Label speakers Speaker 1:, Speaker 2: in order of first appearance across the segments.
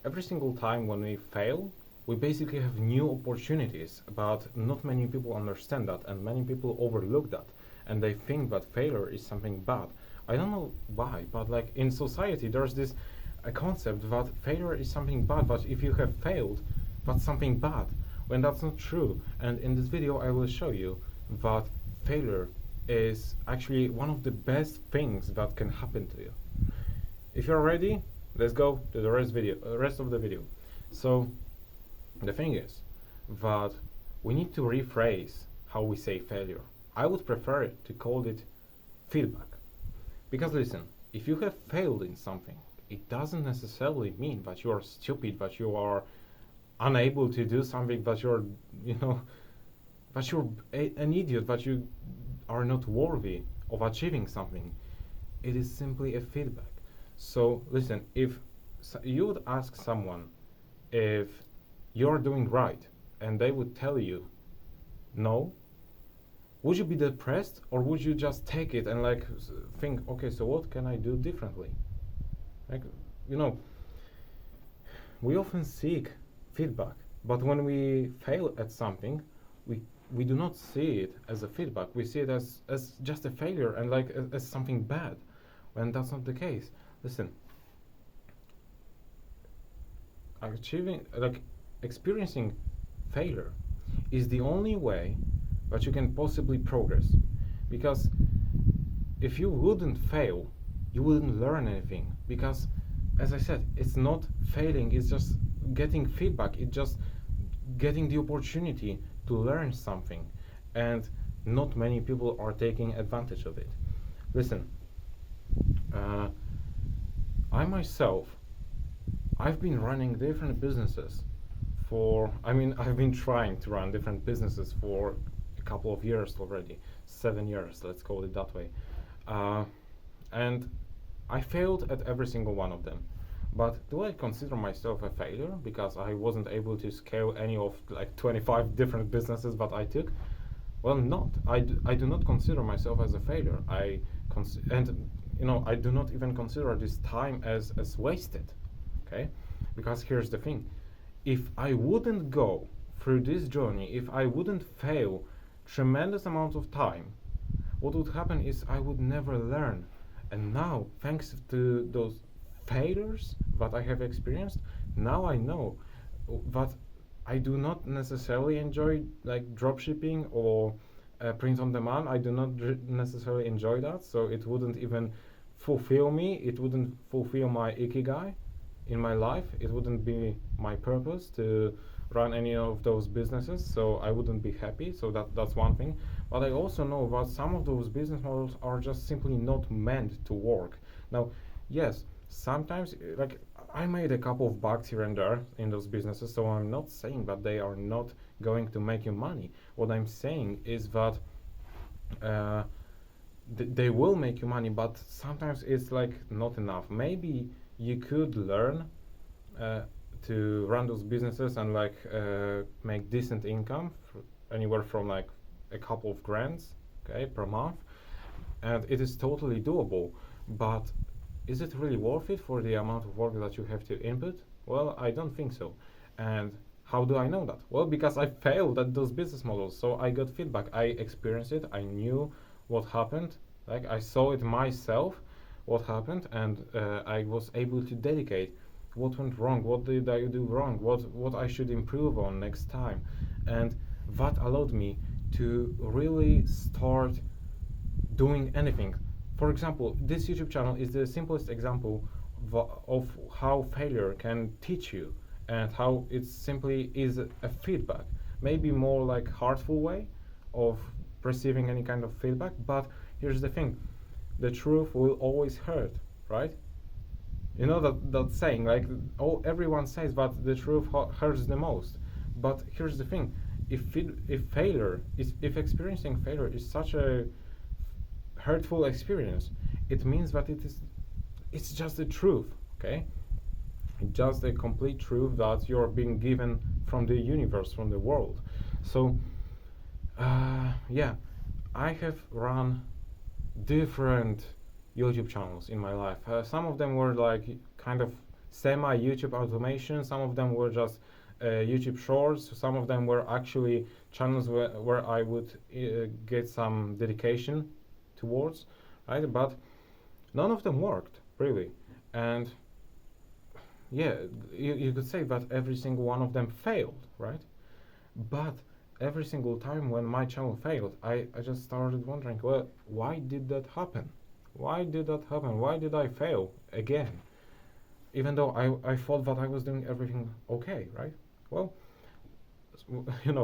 Speaker 1: every single time when we fail, we basically have new opportunities, but not many people understand that, and many people overlook that, and they think that failure is something bad. I don't know why, but like in society, there's this a concept that failure is something bad, but if you have failed, that's something bad, when that's not true. And in this video, I will show you that failure is actually one of the best things that can happen to you. If you're ready, let's go to the rest of the video. So the thing is that we need to rephrase how we say failure. I would prefer to call it feedback. Because listen, if you have failed in something, it doesn't necessarily mean that you are stupid, that you are unable to do something, that you're, that you're an idiot, that you are not worthy of achieving something. It is simply a feedback. So listen, if you would ask someone if you're doing right and they would tell you no, would you be depressed, or would you just take it and like think, okay, so what can I do differently? Like, we often seek feedback, but when we fail at something, we do not see it as a feedback. We see it as just a failure and like as something bad, when that's not the case. Listen, experiencing failure is the only way that you can possibly progress. Because if you wouldn't fail, you wouldn't learn anything. Because, as I said, it's not failing, it's just getting feedback, it's just getting the opportunity to learn something. And not many people are taking advantage of it. Listen, I myself, I've been running different businesses I've been trying to run different businesses for a couple of years already, 7 years, let's call it that way. And I failed at every single one of them. But do I consider myself a failure because I wasn't able to scale any of like 25 different businesses that I took? Well, not. I do not consider myself as a failure. I do not even consider this time as wasted. Okay? Because here's the thing. If I wouldn't go through this journey, if I wouldn't fail tremendous amount of time, what would happen is I would never learn. And now, thanks to those failures that I have experienced, now I know that I do not necessarily enjoy like dropshipping or print on demand. I do not necessarily enjoy that, so it wouldn't even fulfill me. It wouldn't fulfill my ikigai in my life. It wouldn't be my purpose to run any of those businesses, so I wouldn't be happy. So that's one thing. But I also know that some of those business models are just simply not meant to work. Now, yes, sometimes like I made a couple of bucks here and there in those businesses, so I'm not saying that they are not going to make you money. What I'm saying is that they will make you money, but sometimes it's like not enough. Maybe you could learn to run those businesses and like make decent income, anywhere from like a couple of grands, okay, per month, and it is totally doable. But is it really worth it for the amount of work that you have to input? Well, I don't think so. And how do I know that? Well, because I failed at those business models, so I got feedback. I experienced it. I knew what happened. Like I saw it myself, what happened, and I was able to dedicate what went wrong, what did I do wrong, what I should improve on next time. And that allowed me to really start doing anything. For example, this YouTube channel is the simplest example of how failure can teach you, and how it simply is a feedback. Maybe more like heartful way of receiving any kind of feedback, but here's the thing. The truth will always hurt, right? You know that saying, like, everyone says that the truth hurts the most. But here's the thing. If experiencing failure is such a hurtful experience, it means that it's just the truth, okay? Just a complete truth that you're being given from the universe, from the world. So yeah, I have run different YouTube channels in my life. Some of them were like kind of semi YouTube automation. Some of them were just YouTube shorts. Some of them were actually channels where I would get some dedication towards, right? But none of them worked really, and yeah, you could say that every single one of them failed, right? But every single time when my channel failed, I just started wondering, well, why did that happen? Why did that happen? Why did I fail again? Even though I thought that I was doing everything okay, right? Well,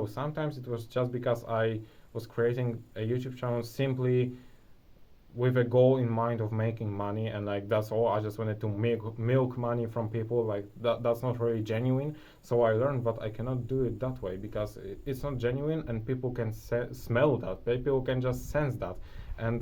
Speaker 1: sometimes it was just because I was creating a YouTube channel simply with a goal in mind of making money, and like that's all. I just wanted to milk money from people. Like that's not really genuine. So I learned that I cannot do it that way because it's not genuine, and people can smell that. People can just sense that, and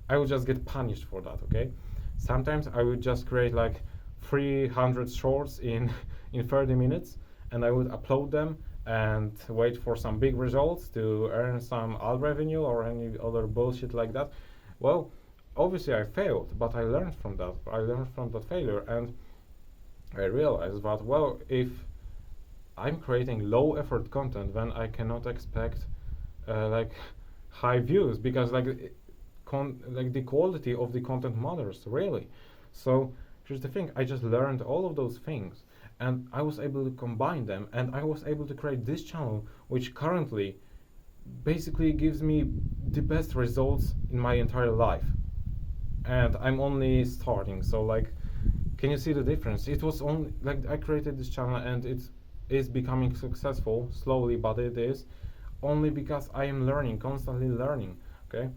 Speaker 1: I would just get punished for that. Okay, sometimes I would just create like 300 shorts in in 30 minutes, and I would upload them and wait for some big results to earn some ad revenue or any other bullshit like that. Well, obviously I failed, but I learned from that. I learned from that failure, and I realized that, well, if I'm creating low effort content, then I cannot expect like high views because like the quality of the content matters really. So here's the thing: I just learned all of those things, and I was able to combine them, and I was able to create this channel, which currently basically gives me the best results in my entire life, and I'm only starting. So like, can you see the difference? It was only like I created this channel and it is becoming successful slowly, but it is only because I am learning, constantly learning. Okay,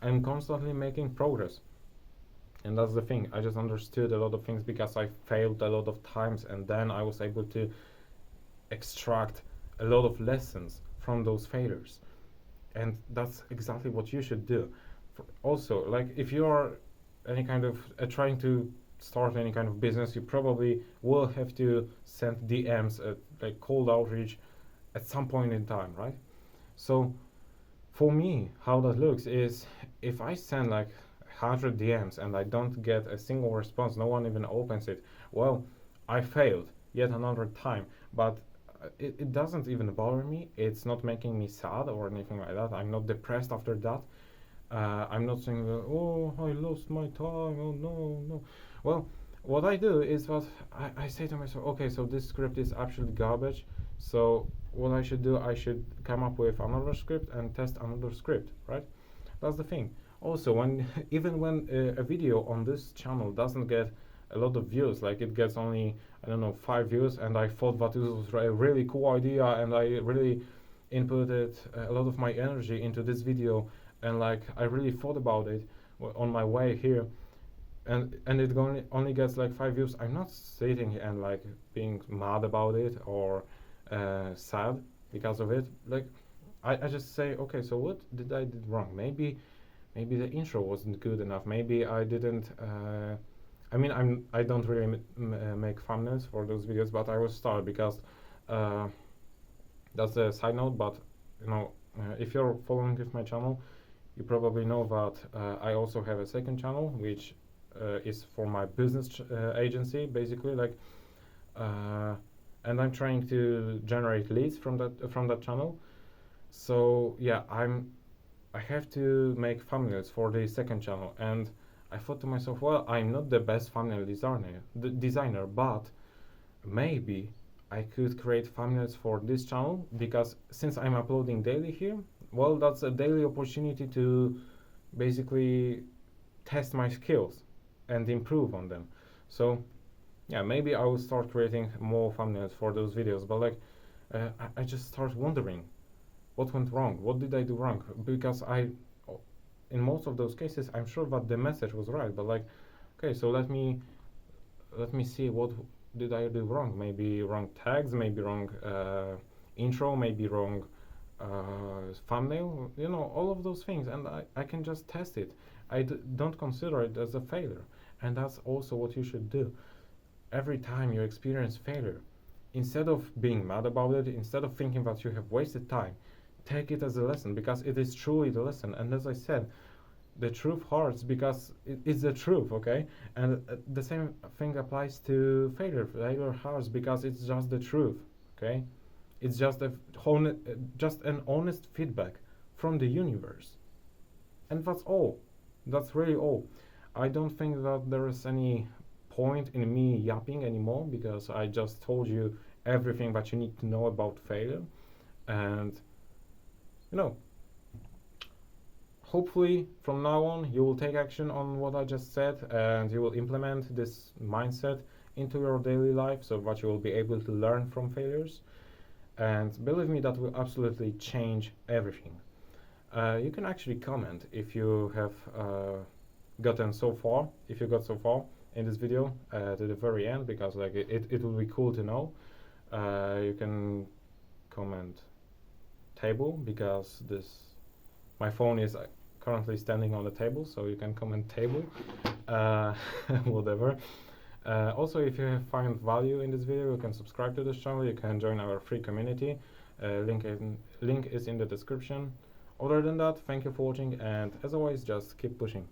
Speaker 1: I'm constantly making progress, and that's the thing. I just understood a lot of things because I failed a lot of times, and then I was able to extract a lot of lessons from those failures, and that's exactly what you should do. Also, like if you are any kind of trying to start any kind of business, you probably will have to send DMs, like cold outreach, at some point in time, right? So for me, how that looks is if I send like 100 DMs and I don't get a single response, no one even opens it, well, I failed yet another time. But it doesn't even bother me. It's not making me sad or anything like that. I'm not depressed after that. I'm not saying, oh, I lost my time, oh no, no. Well, what I do is what I say to myself, okay, so this script is absolute garbage. So what I should do, I should come up with another script and test another script, right? That's the thing. Also, when even when a video on this channel doesn't get a lot of views, like it gets only, I don't know, 5 views, and I thought that this was a really cool idea, and I really inputted a lot of my energy into this video, and like I really thought about it on my way here, and it only gets like 5 views. I'm not sitting and like being mad about it or sad because of it. Like I just say, okay, so what did I did wrong? Maybe the intro wasn't good enough. Maybe I didn't. I mean, I don't really make thumbnails for those videos, but I will start because that's a side note. But if you're following with my channel, you probably know that I also have a second channel, which is for my business agency, basically. Like, and I'm trying to generate leads from that channel. So yeah, I have to make thumbnails for the second channel, and I thought to myself, well, I'm not the best thumbnail designer, but maybe I could create thumbnails for this channel, because since I'm uploading daily here, well, that's a daily opportunity to basically test my skills and improve on them. So yeah, maybe I will start creating more thumbnails for those videos. But like, I just start wondering, what went wrong? What did I do wrong? Because in most of those cases, I'm sure that the message was right. But like, okay, so let me see, what did I do wrong? Maybe wrong tags, maybe wrong intro, maybe wrong thumbnail, all of those things, and I can just test it. Don't consider it as a failure, and that's also what you should do. Every time you experience failure, instead of being mad about it, instead of thinking that you have wasted time, take it as a lesson, because it is truly the lesson. And as I said, the truth hurts because it's the truth, okay? And the same thing applies to failure. Failure hurts because it's just the truth, okay? It's just just an honest feedback from the universe, and that's all. That's really all. I don't think that there is any point in me yapping anymore because I just told you everything that you need to know about failure, and you know, hopefully from now on you will take action on what I just said and you will implement this mindset into your daily life so that you will be able to learn from failures. And believe me, that will absolutely change everything. You can actually comment if you have gotten so far, if you got so far in this video to the very end, because like it will be cool to know. You can comment table because this my phone is currently standing on the table, so you can comment table, whatever. Also, if you have find value in this video, you can subscribe to this channel. You can join our free community. Link is in the description. Other than that, thank you for watching, and as always, just keep pushing.